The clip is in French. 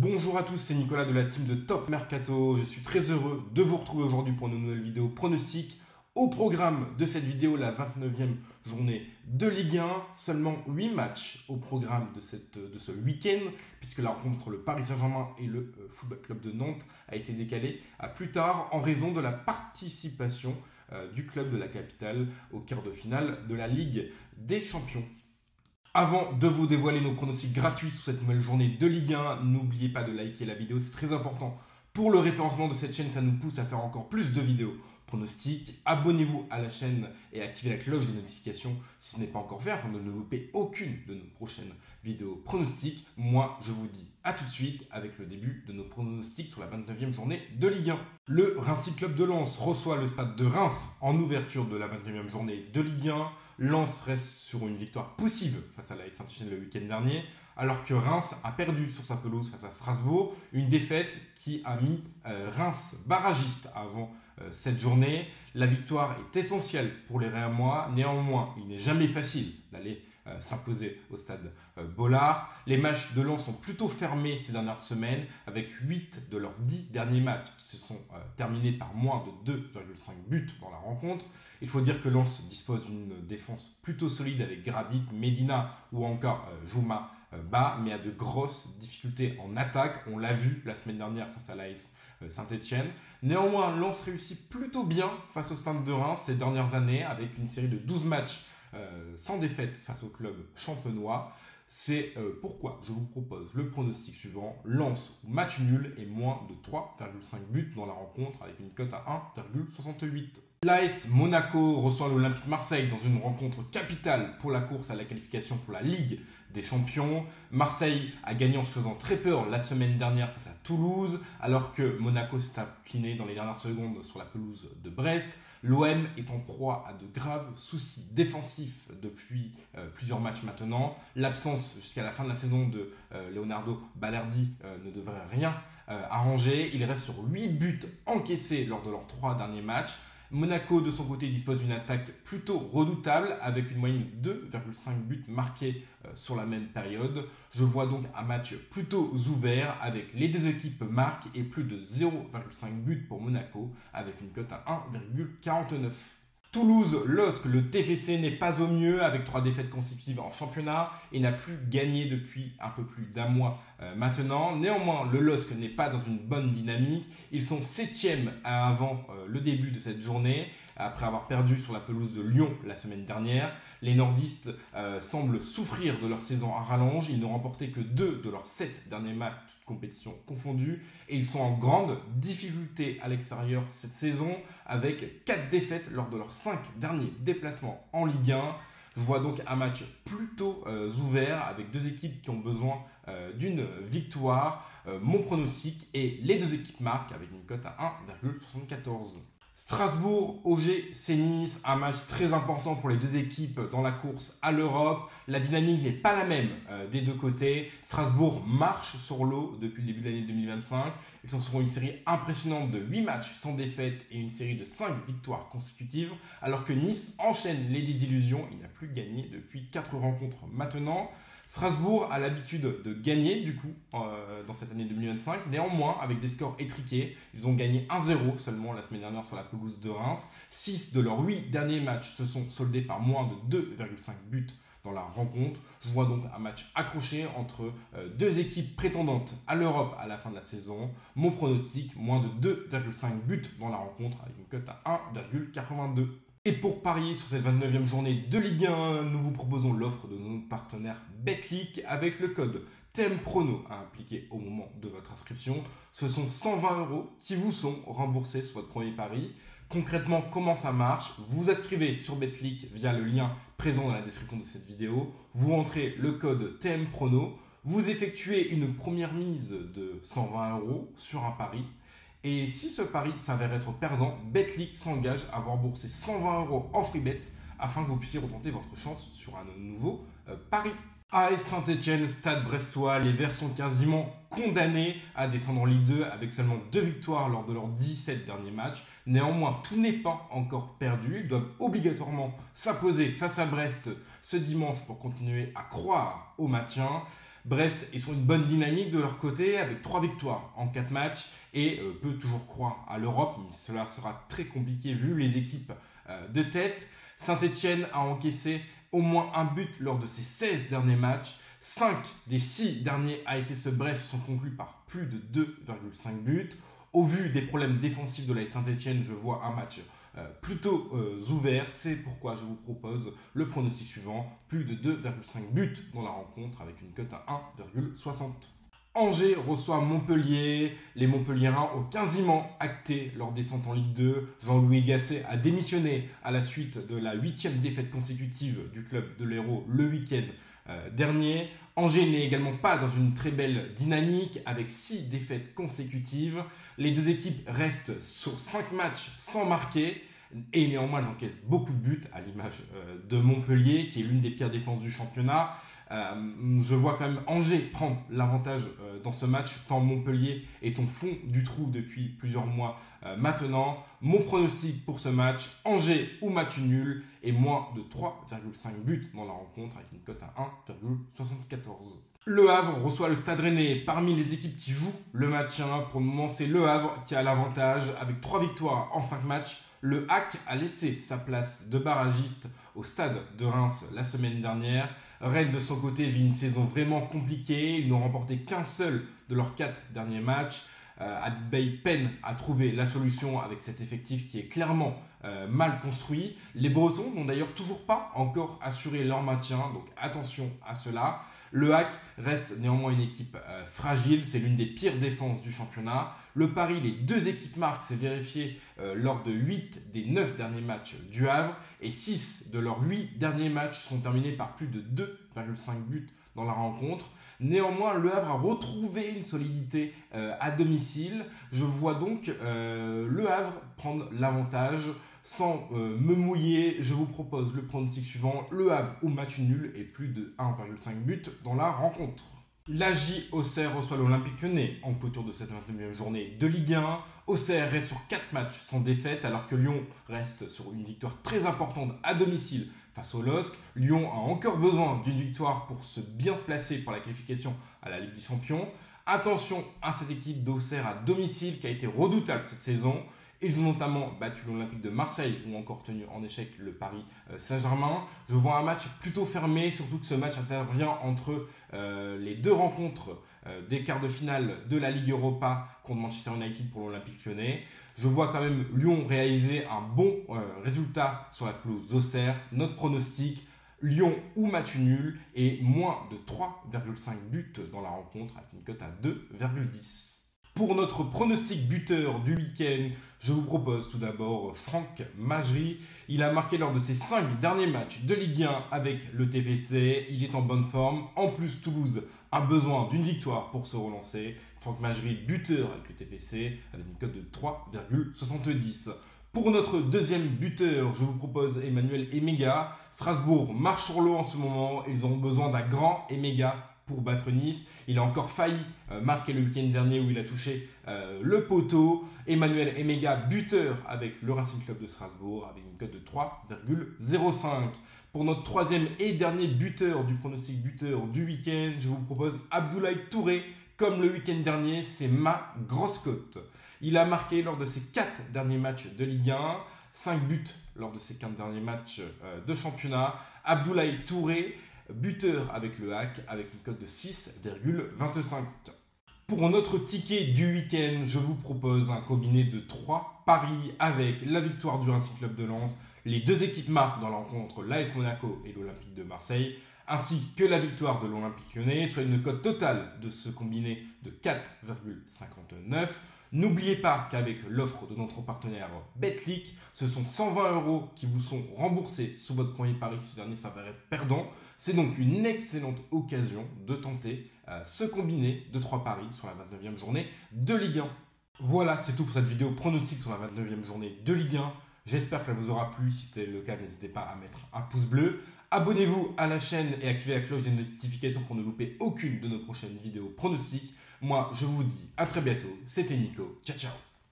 Bonjour à tous, c'est Nicolas de la team de Top Mercato. Je suis très heureux de vous retrouver aujourd'hui pour une nouvelle vidéo pronostic. Au programme de cette vidéo, la 29e journée de Ligue 1. Seulement 8 matchs au programme de ce week-end, puisque la rencontre entre le Paris Saint-Germain et le Football Club de Nantes a été décalée à plus tard en raison de la participation du club de la capitale au quart de finale de la Ligue des Champions. Avant de vous dévoiler nos pronostics gratuits sur cette nouvelle journée de Ligue 1, n'oubliez pas de liker la vidéo, c'est très important. Pour le référencement de cette chaîne, ça nous pousse à faire encore plus de vidéos pronostics. Abonnez-vous à la chaîne et activez la cloche des notifications si ce n'est pas encore fait afin de ne louper aucune de nos prochaines vidéos pronostics. Moi, je vous dis à tout de suite avec le début de nos pronostics sur la 29e journée de Ligue 1. Le Racing Club de Lens reçoit le Stade de Reims en ouverture de la 29e journée de Ligue 1. Lens reste sur une victoire poussive face à l'AS Saint-Etienne le week-end dernier, alors que Reims a perdu sur sa pelouse face à Strasbourg, une défaite qui a mis Reims barragiste avant cette journée. La victoire est essentielle pour les Rémois, néanmoins il n'est jamais facile d'aller s'imposer au stade Bollard. Les matchs de Lens sont plutôt fermés ces dernières semaines, avec 8 de leurs 10 derniers matchs qui se sont terminés par moins de 2,5 buts dans la rencontre. Il faut dire que Lens dispose d'une défense plutôt solide avec Gradit, Medina ou encore Jouma Ba, mais a de grosses difficultés en attaque. On l'a vu la semaine dernière face à l'AS Saint-Etienne. Néanmoins, Lens réussit plutôt bien face au Stade de Reims ces dernières années, avec une série de 12 matchs sans défaite face au club champenois. C'est pourquoi je vous propose le pronostic suivant: Lens ou match nul et moins de 3,5 buts dans la rencontre avec une cote à 1,68. L'AS Monaco reçoit l'Olympique Marseille dans une rencontre capitale pour la course à la qualification pour la Ligue des Champions. Marseille a gagné en se faisant très peur la semaine dernière face à Toulouse, alors que Monaco s'est incliné dans les dernières secondes sur la pelouse de Brest. L'OM est en proie à de graves soucis défensifs depuis plusieurs matchs maintenant. L'absence jusqu'à la fin de la saison de Leonardo Balerdi ne devrait rien arranger. Il reste sur 8 buts encaissés lors de leurs 3 derniers matchs. Monaco, de son côté, dispose d'une attaque plutôt redoutable avec une moyenne de 2,5 buts marqués sur la même période. Je vois donc un match plutôt ouvert avec les deux équipes marquent et plus de 0,5 buts pour Monaco avec une cote à 1,49. Toulouse, lorsque le TFC n'est pas au mieux avec 3 défaites consécutives en championnat et n'a plus gagné depuis un peu plus d'un mois maintenant. Néanmoins, le LOSC n'est pas dans une bonne dynamique. Ils sont 7e avant le début de cette journée, après avoir perdu sur la pelouse de Lyon la semaine dernière. Les nordistes semblent souffrir de leur saison à rallonge. Ils n'ont remporté que 2 de leurs 7 derniers matchs, compétitions confondues, et ils sont en grande difficulté à l'extérieur cette saison avec 4 défaites lors de leurs 5 derniers déplacements en Ligue 1. Je vois donc un match plutôt ouvert avec deux équipes qui ont besoin d'une victoire. Mon pronostic est les deux équipes marquent avec une cote à 1,74. Strasbourg, OGC Nice, un match très important pour les deux équipes dans la course à l'Europe. La dynamique n'est pas la même des deux côtés. Strasbourg marche sur l'eau depuis le début de l'année 2025. Ils sont sur une série impressionnante de 8 matchs sans défaite et une série de 5 victoires consécutives, alors que Nice enchaîne les désillusions. Il n'a plus gagné depuis 4 rencontres maintenant. Strasbourg a l'habitude de gagner du coup dans cette année 2025, néanmoins avec des scores étriqués. Ils ont gagné 1-0 seulement la semaine dernière sur la pelouse de Reims. 6 de leurs 8 derniers matchs se sont soldés par moins de 2,5 buts dans la rencontre. Je vois donc un match accroché entre deux équipes prétendantes à l'Europe à la fin de la saison. Mon pronostic, moins de 2,5 buts dans la rencontre avec une cote à 1,82. Et pour parier sur cette 29e journée de Ligue 1, nous vous proposons l'offre de nos partenaires Betclic avec le code THEMPRONO à appliquer au moment de votre inscription. Ce sont 120 € qui vous sont remboursés sur votre premier pari. Concrètement, comment ça marche? Vous vous inscrivez sur Betclic via le lien présent dans la description de cette vidéo. Vous rentrez le code THEMPRONO. Vous effectuez une première mise de 120 € sur un pari. Et si ce pari s'avère être perdant, Betclic s'engage à vous rembourser 120 € en free bets afin que vous puissiez retenter votre chance sur un nouveau pari. AS Saint-Etienne, Stade Brestois, les Verts sont quasiment condamnés à descendre en Ligue 2 avec seulement 2 victoires lors de leurs 17 derniers matchs. Néanmoins, tout n'est pas encore perdu. Ils doivent obligatoirement s'imposer face à Brest ce dimanche pour continuer à croire au maintien. Brest est sur une bonne dynamique de leur côté avec 3 victoires en 4 matchs et peut toujours croire à l'Europe, mais cela sera très compliqué vu les équipes de tête. Saint-Etienne a encaissé au moins un but lors de ses 16 derniers matchs. 5 des 6 derniers ASSE Brest sont conclus par plus de 2,5 buts. Au vu des problèmes défensifs de l'AS Saint-Etienne, je vois un match plutôt ouvert. C'est pourquoi je vous propose le pronostic suivant. Plus de 2,5 buts dans la rencontre avec une cote à 1,60. Angers reçoit Montpellier. Les Montpelliérains ont quasiment acté leur descente en Ligue 2. Jean-Louis Gasset a démissionné à la suite de la 8e défaite consécutive du club de l'Hérault le week-end dernier. Angers n'est également pas dans une très belle dynamique avec 6 défaites consécutives. Les deux équipes restent sur 5 matchs sans marquer et néanmoins elles encaissent beaucoup de buts à l'image de Montpellier qui est l'une des pires défenses du championnat. Je vois quand même Angers prendre l'avantage dans ce match tant Montpellier est au fond du trou depuis plusieurs mois maintenant. Mon pronostic pour ce match, Angers ou match nul et moins de 3,5 buts dans la rencontre avec une cote à 1,74. Le Havre reçoit le Stade Rennais. Parmi les équipes qui jouent le maintien, pour le moment c'est Le Havre qui a l'avantage avec 3 victoires en 5 matchs. Le HAC a laissé sa place de barragiste au stade de Reims la semaine dernière. Rennes de son côté vit une saison vraiment compliquée. Ils n'ont remporté qu'un seul de leurs 4 derniers matchs. Adbey peine à trouver la solution avec cet effectif qui est clairement mal construit. Les Bretons n'ont d'ailleurs toujours pas encore assuré leur maintien, donc attention à cela. Le HAC reste néanmoins une équipe fragile, c'est l'une des pires défenses du championnat. Le pari, les deux équipes marquent, c'est vérifié lors de 8 des 9 derniers matchs du Havre et 6 de leurs 8 derniers matchs sont terminés par plus de 2,5 buts dans la rencontre. Néanmoins, Le Havre a retrouvé une solidité à domicile. Je vois donc Le Havre prendre l'avantage. Sans me mouiller, je vous propose le pronostic suivant. Le Havre au match nul et plus de 1,5 but dans la rencontre. L'AJ Auxerre reçoit l'Olympique Lyonnais en clôture de cette 29e journée de Ligue 1. Auxerre reste sur 4 matchs sans défaite alors que Lyon reste sur une victoire très importante à domicile face au LOSC. Lyon a encore besoin d'une victoire pour bien se placer pour la qualification à la Ligue des Champions. Attention à cette équipe d'Auxerre à domicile qui a été redoutable cette saison. Ils ont notamment battu l'Olympique de Marseille ou encore tenu en échec le Paris Saint-Germain. Je vois un match plutôt fermé, surtout que ce match intervient entre les deux rencontres des quarts de finale de la Ligue Europa contre Manchester United pour l'Olympique Lyonnais. Je vois quand même Lyon réaliser un bon résultat sur la pelouse d'Auxerre. Notre pronostic, Lyon ou match nul et moins de 3,5 buts dans la rencontre avec une cote à 2,10. Pour notre pronostic buteur du week-end, je vous propose tout d'abord Franck Majerie. Il a marqué lors de ses 5 derniers matchs de Ligue 1 avec le TFC. Il est en bonne forme. En plus, Toulouse a besoin d'une victoire pour se relancer. Franck Majerie, buteur avec le TFC, avec une cote de 3,70. Pour notre deuxième buteur, je vous propose Emmanuel Emega. Strasbourg marche sur l'eau en ce moment. Ils ont besoin d'un grand Emega pour battre Nice. Il a encore failli marquer le week-end dernier où il a touché le poteau. Emmanuel Emega, buteur avec le Racing Club de Strasbourg avec une cote de 3,05. Pour notre troisième et dernier buteur du pronostic buteur du week-end, je vous propose Abdoulaye Touré. Comme le week-end dernier, c'est ma grosse cote. Il a marqué lors de ses 4 derniers matchs de Ligue 1, 5 buts lors de ses 4 derniers matchs de championnat. Abdoulaye Touré, buteur avec le HAC avec une cote de 6,25. Pour notre ticket du week-end, je vous propose un combiné de 3 paris avec la victoire du Racing Club de Lens, les deux équipes marquent dans la rencontre l'AS Monaco et l'Olympique de Marseille, ainsi que la victoire de l'Olympique Lyonnais, soit une cote totale de ce combiné de 4,59. N'oubliez pas qu'avec l'offre de notre partenaire Betclic, ce sont 120 € qui vous sont remboursés sous votre premier pari si ce dernier s'avérait perdant. C'est donc une excellente occasion de tenter ce combiné de 3 paris sur la 29e journée de Ligue 1. Voilà, c'est tout pour cette vidéo pronostic sur la 29e journée de Ligue 1. J'espère qu'elle vous aura plu. Si c'était le cas, n'hésitez pas à mettre un pouce bleu. Abonnez-vous à la chaîne et activez la cloche des notifications pour ne louper aucune de nos prochaines vidéos pronostics. Moi, je vous dis à très bientôt. C'était Nico. Ciao, ciao.